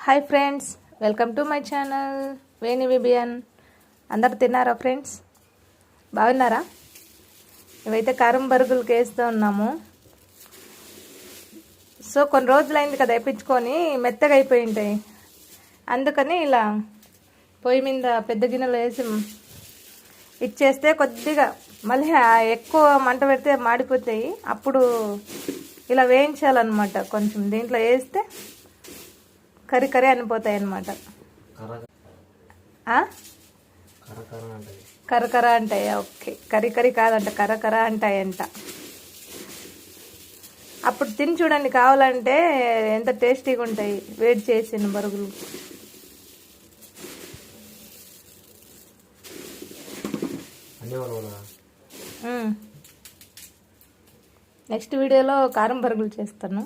Hi friends, welcome to my channel Veni VBN. అందరు తిన్నారా friends? బాగున్నారా? ఇవైతే కారం బరుగులకి వేస్తూ ఉన్నాము. సో కొన్ని రోజులైంది కదా వేయించుకొని, మెత్తగా అయిపోయి ఉంటాయి. అందుకని ఇలా పొయ్యి మీద పెద్ద గిన్నెలో వేసి ఇచ్చేస్తే కొద్దిగా మళ్ళీ ఎక్కువ మంట పెడితే మాడిపోతాయి. అప్పుడు ఇలా వేయించాలన్నమాట. కొంచెం దీంట్లో వేస్తే కర్రీ కర్రీ అనిపోతాయి అన్నమాట. కరకర అంటాయా? ఓకే, కర్రీ కర్రీ కాదంట, కరకర అంటాయంట. అప్పుడు తిని చూడండి, కావాలంటే ఎంత టేస్టీగా ఉంటాయి వేడి చేసిన బరుగులు. నెక్స్ట్ వీడియోలో కారం బరుగులు చేస్తాను.